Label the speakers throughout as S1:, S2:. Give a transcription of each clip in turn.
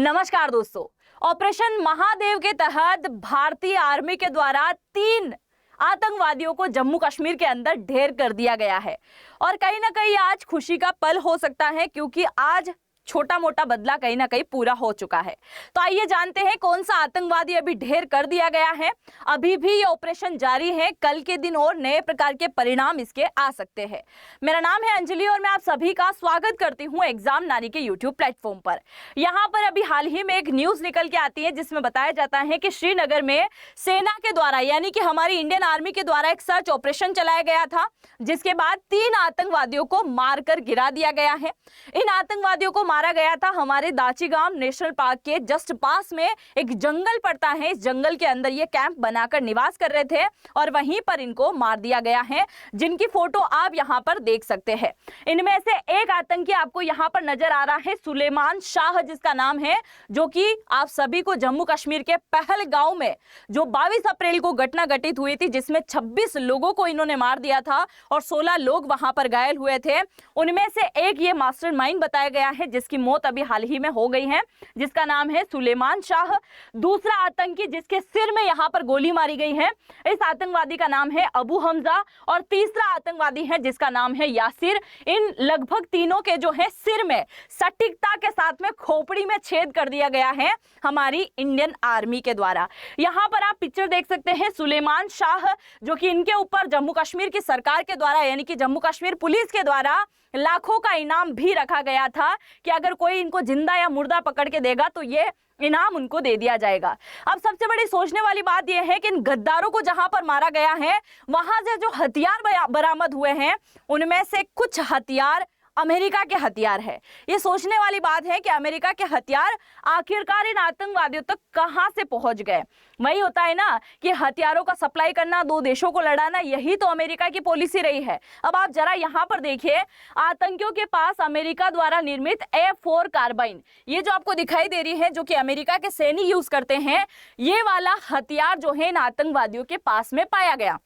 S1: नमस्कार दोस्तों। ऑपरेशन महादेव के तहत भारतीय आर्मी के द्वारा 3 आतंकवादियों को जम्मू कश्मीर के अंदर ढेर कर दिया गया है और कहीं ना कहीं आज खुशी का पल हो सकता है क्योंकि आज छोटा मोटा बदला कहीं ना कहीं पूरा हो चुका है। तो आइए जानते हैं कौन सा आतंकवादी अभी ढेर कर दिया गया है। अभी भी ये ऑपरेशन जारी है, कल के दिन और नए प्रकार के परिणाम इसके आ सकते हैं। मेरा नाम है अंजलि और मैं आप सभी का स्वागत करती हूं एग्जाम नारी के यूट्यूब प्लेटफॉर्म पर। यहाँ पर अभी हाल ही में एक न्यूज निकल के आती है जिसमें बताया जाता है कि श्रीनगर में सेना के द्वारा यानी कि हमारी इंडियन आर्मी के द्वारा एक सर्च ऑपरेशन चलाया गया था, जिसके बाद 3 आतंकवादियों को मारकर गिरा दिया गया है। इन आतंकवादियों को मारा गया था हमारे दाचीगाम नेशनल पार्क के जस्ट पास में एक जंगल पड़ता है। इस जंगल के अंदर ये कैंप बनाकर निवास कर रहे थे और वहीं पर इनको मार दिया गया है, जिनकी फोटो आप यहां पर देख सकते हैं। इनमें से एक आतंकी आपको यहां पर नजर आ रहा है, सुलेमान शाह जिसका नाम है, जो कि आप सभी को जम्मू कश्मीर के पहलगांव में जो 22 अप्रैल को घटना घटित हुई थी जिसमें 26 लोगों को इन्होंने मार दिया था और 16 लोग वहां पर घायल हुए थे। उनमें से एक ये मास्टरमाइंड बताया गया है जिसकी मौत अभी हाल ही में हो गई है, जिसका नाम है सुलेमान शाह। दूसरा आतंकी जिसके सिर में यहां पर गोली मारी गई है, इस आतंकवादी का नाम है अबू हमजा और तीसरा आतंकवादी है जिसका नाम है यासिर। इन लगभग तीनों के जो है सिर में सटीकता के साथ में खोपड़ी में छेद कर दिया गया है हमारी इंडियन आर्मी के द्वारा। यहां पर आप पिक्चर देख सकते हैं सुलेमान शाह, जो कि इनके ऊपर जम्मू कश्मीर की सरकार के द्वारा यानी कि जम्मू कश्मीर पुलिस के द्वारा लाखों का इनाम भी रखा गया था कि अगर कोई इनको जिंदा या मुर्दा पकड़ के देगा तो ये इनाम उनको दे दिया जाएगा। अब सबसे बड़ी सोचने वाली बात यह है कि इन गद्दारों को जहां पर मारा गया है वहां से जो हथियार बरामद हुए हैं उनमें से कुछ हथियार अमेरिका के हथियार है। ये सोचने वाली बात है कि अमेरिका के हथियार आखिरकार इन आतंकवादियों तक कहां से पहुंच गए। वही होता है ना कि हथियारों का सप्लाई करना, 2 देशों को लड़ाना, यही तो अमेरिका की पॉलिसी रही है। अब आप जरा यहां पर देखिए, आतंकियों के पास अमेरिका द्वारा निर्मित A4 कार्बाइन, ये जो आपको दिखाई दे रही है जो कि अमेरिका के सैनिक यूज करते हैं, ये वाला हथियार जो है इन आतंकवादियों के पास में पाया गया।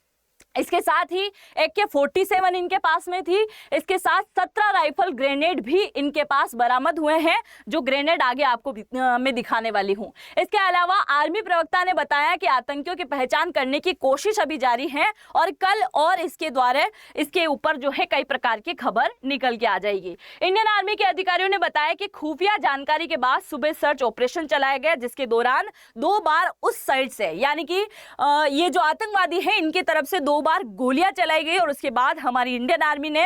S1: इसके साथ ही AK-47 इनके पास में थी। इसके साथ 17 राइफल ग्रेनेड भी इनके पास बरामद हुए हैं, जो ग्रेनेड आगे आपको मैं दिखाने वाली हूं। इसके अलावा आर्मी प्रवक्ता ने बताया कि आतंकियों की पहचान करने की कोशिश अभी जारी है और कल और इसके द्वारा इसके ऊपर जो है कई प्रकार की खबर निकल के आ जाएगी। इंडियन आर्मी के अधिकारियों ने बताया कि खुफिया जानकारी के बाद सुबह सर्च ऑपरेशन चलाया गया, जिसके दौरान 2 बार उस साइड से यानी कि ये जो आतंकवादी है इनकी तरफ से 2 बार गोलियां चलाई गई और उसके बाद हमारी इंडियन आर्मी ने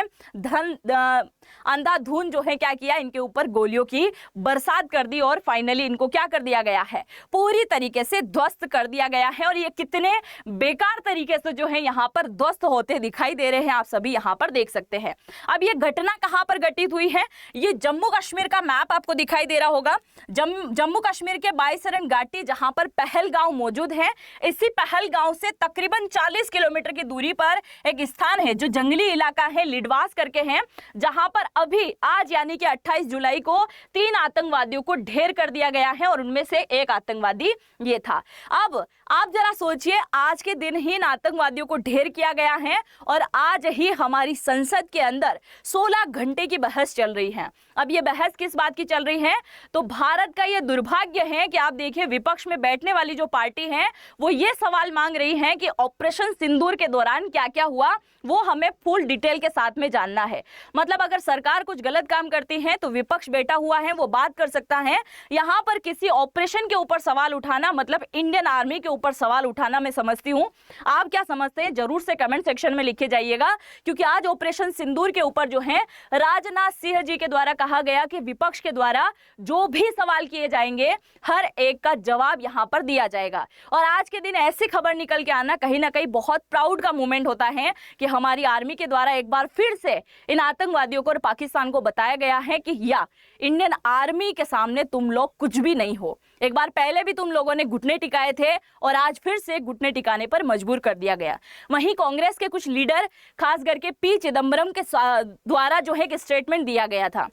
S1: अंधाधुंध जो है क्या किया, इनके ऊपर गोलियों की बरसात कर दी और फाइनली इनको क्या कर दिया गया है, पूरी तरीके से ध्वस्त कर दिया गया है। और ये कितने बेकार तरीके से जो है यहाँ पर ध्वस्त होते दिखाई दे रहे हैं, आप सभी यहाँ पर देख सकते हैं। अब ये घटना कहां पर घटित हुई है, ये जम्मू कश्मीर का मैप आपको दिखाई दे रहा होगा। जम्मू कश्मीर के बाईसरन घाटी जहां पर पहलगांव मौजूद है, इसी पहलगांव से तकरीबन 40 किलोमीटर की दूरी पर एक स्थान है जो जंगली इलाका है, लिडवास करके है, जहां पर अभी आज यानी कि 28 जुलाई को 3 आतंकवादियों को ढेर कर दिया गया है और उनमें से एक आतंकवादी ये था। अब आप जरा सोचिए, आज के दिन ही इन आतंकवादियों को ढेर किया गया है और आज ही हमारी संसद के अंदर 16 घंटे की बहस चल रही है। अब ये बहस किस बात की चल रही है, तो भारत का ये दुर्भाग्य है कि आप देखिए विपक्ष में बैठने वाली जो पार्टी है वो ये सवाल मांग रही है कि ऑपरेशन सिंदूर के दौरान क्या क्या हुआ वो हमें फुल डिटेल के साथ में जानना है। मतलब अगर सरकार कुछ गलत काम करती है तो विपक्ष बैठा हुआ है, वो बात कर सकता है। यहां पर किसी ऑपरेशन के ऊपर सवाल उठाना मतलब इंडियन आर्मी के ऊपर सवाल उठाना मैं समझती हूं। आप क्या समझते हैं जरूर से कमेंट सेक्शन में लिखे जाइएगा, क्योंकि आज ऑपरेशन सिंदूर के ऊपर जो है राजनाथ सिंह जी के द्वारा कहा गया कि विपक्ष के द्वारा जो भी सवाल किए जाएंगे हर एक का जवाब यहां पर दिया जाएगा। और आज के दिन ऐसी खबर निकल के आना कहीं ना कहीं बहुत प्राउड का मोमेंट होता है कि हमारी आर्मी के द्वारा एक बार फिर से इन आतंकवादियों को और पाकिस्तान को बताया गया है कि या इंडियन आर्मी के सामने तुम लोग कुछ भी नहीं हो। एक बार पहले भी तुम लोगों ने घुटने टिकाए थे और आज फिर से घुटने टिकाने पर मजबूर कर दिया गया। वहीं कांग्रेस के कुछ लीडर खास करके पी चिदम्बरम के द्वारा जो है एक स्टेटमेंट दिया गया था।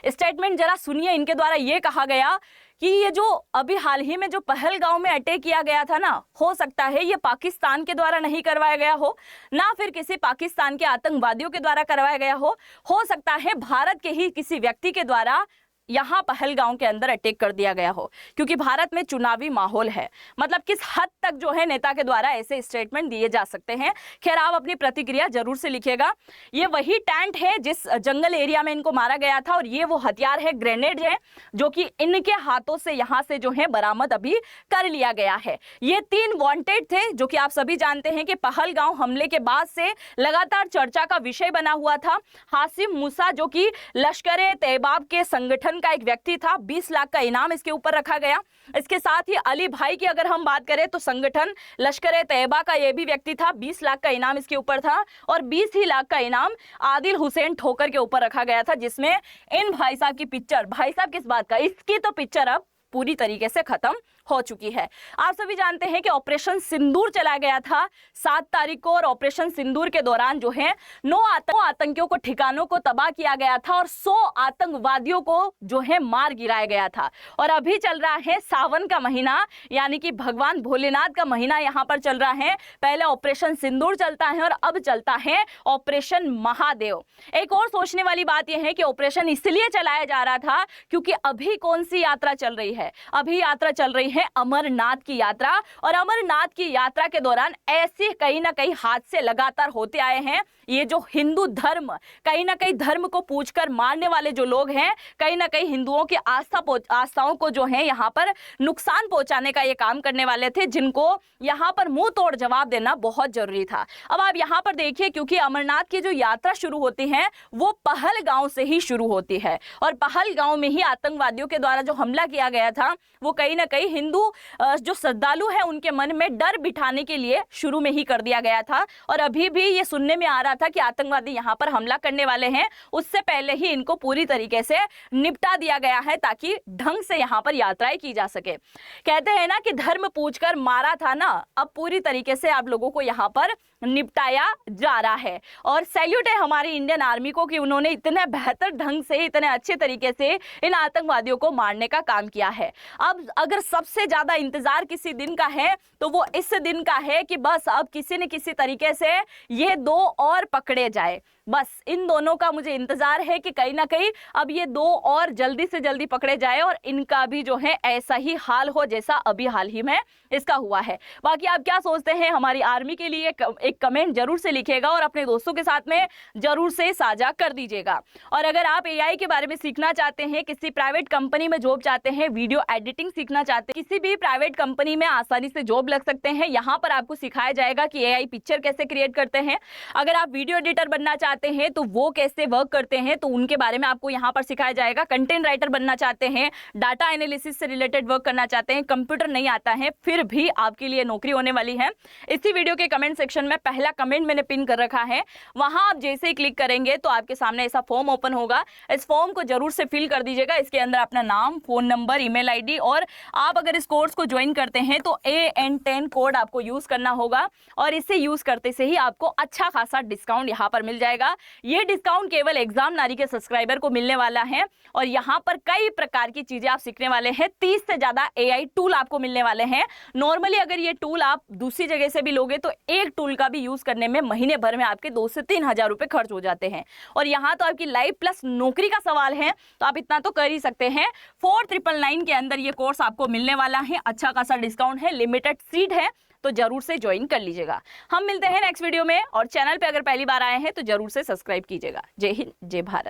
S1: स्टेटमेंट जरा सुनिए, इनके द्वारा यह कहा गया कि ये जो अभी हाल ही में जो पहलगांव में अटैक किया गया था ना, हो सकता है ये पाकिस्तान के द्वारा नहीं करवाया गया हो, ना फिर किसी पाकिस्तान के आतंकवादियों के द्वारा करवाया गया हो सकता है भारत के ही किसी व्यक्ति के द्वारा यहाँ पहलगांव के अंदर अटैक कर दिया गया हो, क्योंकि भारत में चुनावी माहौल है। मतलब किस हद तक जो है नेता के द्वारा ऐसे स्टेटमेंट दिए जा सकते हैं। खैर, आप अपनी प्रतिक्रिया जरूर से लिखिएगा। ये वही टेंट है जिस जंगल एरिया में इनको मारा गया था, और ये वो हथियार है, ग्रेनेड है, जो कि इनके हाथों से यहाँ से जो है बरामद अभी कर लिया गया है। ये 3 वांटेड थे, जो कि आप सभी जानते हैं कि पहलगांव हमले के बाद से लगातार चर्चा का विषय बना हुआ था। हासिम मूसा, जो कि लश्कर-ए-तैयबा के संगठन का एक व्यक्ति था, 20 लाख का इनाम इसके ऊपर रखा गया। इसके साथ ही अली भाई की अगर हम बात करें तो संगठन लश्कर-ए-तैयबा का ये भी व्यक्ति था, 20 लाख का इनाम इसके ऊपर था, और 20 ही लाख का इनाम आदिल हुसैन ठोकर के ऊपर रखा गया था, जिसमें इन भाई साहब की पिक्चर, भाई साहब किस बात का, इसकी तो पिक्चर अब पूरी तरीके से खत्म हो चुकी है। आप सभी जानते हैं कि ऑपरेशन सिंदूर चलाया गया था 7 तारीख को, और ऑपरेशन सिंदूर के दौरान जो है 9 आतंकियों को ठिकानों को तबाह किया गया था, और 100 आतंकवादियों को जो है मार गिराया गया था। और अभी चल रहा है सावन का महीना, यानी कि भगवान भोलेनाथ का महीना यहाँ पर चल रहा है। पहले ऑपरेशन सिंदूर चलता है और अब चलता है ऑपरेशन महादेव। एक और सोचने वाली बात यह है कि ऑपरेशन इसलिए चलाया जा रहा था क्योंकि अभी कौन सी यात्रा चल रही है, अभी यात्रा चल रही है अमरनाथ की यात्रा, और अमरनाथ की यात्रा के दौरान ऐसे कहीं ना कहीं हादसे लगातार होते आए हैं। ये जो हिंदू धर्म, कहीं ना कहीं धर्म को पूछकर मारने वाले जो लोग हैं, कहीं ना कहीं हिंदुओं की आस्थाओं को जो है यहाँ पर नुकसान पहुंचाने का ये काम करने वाले थे, जिनको यहाँ पर मुंह तोड़ जवाब देना बहुत जरूरी था। अब आप यहाँ पर देखिए, क्योंकि अमरनाथ की जो यात्रा शुरू होती है वो पहलगांव से ही शुरू होती है, और पहलगांव में ही आतंकवादियों के द्वारा जो हमला किया गया था वो कहीं ना कहीं हिंदू जो श्रद्धालु है उनके मन में डर बिठाने के लिए शुरू में ही कर दिया गया था। और अभी भी ये सुनने में आ रहा था कि आतंकवादी यहाँ पर हमला करने वाले हैं, उससे पहले ही इनको पूरी तरीके से निपटा दिया गया है, ताकि ढंग से यहाँ पर यात्राएं की जा सके। कहते हैं ना कि धर्म पूछकर मारा था ना, अब पूरी तरीके से आप लोगों को यहाँ पर निपटाया जा रहा है। और सैल्यूट है हमारी इंडियन आर्मी को कि उन्होंने इतने बेहतर ढंग से, इतने अच्छे तरीके से इन आतंकवादियों को मारने का काम किया है। अब अगर सबसे ज्यादा इंतजार किसी दिन का है तो वो इस दिन का है कि बस अब किसी न किसी तरीके से ये 2 और पकड़े जाए। बस इन दोनों का मुझे इंतजार है कि कहीं ना कहीं अब ये 2 और जल्दी से जल्दी पकड़े जाए, और इनका भी जो है ऐसा ही हाल हो जैसा अभी हाल ही में इसका हुआ है। बाकी आप क्या सोचते हैं हमारी आर्मी के लिए, एक कमेंट जरूर से लिखिएगा, और अपने दोस्तों के साथ में जरूर से साझा कर दीजिएगा। और अगर आप AI के बारे में सीखना चाहते हैं, किसी प्राइवेट कंपनी में जॉब चाहते हैं, वीडियो एडिटिंग सीखना चाहते हैं, किसी भी प्राइवेट कंपनी में आसानी से जॉब लग सकते हैं। यहाँ पर आपको सिखाया जाएगा कि AI पिक्चर कैसे क्रिएट करते हैं। अगर आप वीडियो एडिटर बनना चाहते हैं तो वो कैसे वर्क करते हैं, तो उनके बारे में आपको यहाँ पर सिखाया जाएगा। कंटेंट राइटर बनना चाहते हैं, डाटा एनालिसिस से रिलेटेड वर्क करना चाहते हैं, कंप्यूटर नहीं आता है, फिर भी आपके लिए नौकरी होने वाली है। इसी वीडियो के कमेंट सेक्शन में पहला कमेंट मैंने पिन कर रखा है, वहां आप जैसे ही क्लिक करेंगे तो आपके सामने ऐसा फॉर्म ओपन होगा। इस फॉर्म को जरूर से फिल कर दीजिएगा। इसके अंदर अपना नाम, फोन नंबर, ईमेल ID, और आप अगर इस कोर्स को ज्वाइन करते हैं तो AN10 कोड आपको यूज करना होगा, और इसे यूज करते से ही आपको अच्छा खासा डिस्काउंट यहाँ पर मिल जाएगा। ये डिस्काउंट केवल एग्जाम नारी के सब्सक्राइबर को मिलने वाला है, और यहाँ पर कई प्रकार की चीजें आप सीखने वाले हैं। 30 से ज्यादा AI टूल आपको मिलने वाले हैं। नॉर्मली अगर ये टूल आप दूसरी जगह से भी लोगे तो एक टूल का भी यूज करने में महीने भर में आपके 2 से 3 हजार रुपए खर्च हो जाते हैं, और यहाँ तो आपकी लाइफ प्लस नौकरी का सवाल है, तो आप इतना तो कर ही सकते हैं। 4999 के अंदर ये कोर्स आपको मिलने वाला है, अच्छा खासा डिस्काउंट है, लिमिटेड सीट है, तो जरूर से ज्वाइन कर लीजिएगा। हम मिलते हैं नेक्स्ट वीडियो में, और चैनल पे अगर पहली बार आए हैं तो जरूर से सब्सक्राइब कीजिएगा। जय हिंद, जय भारत।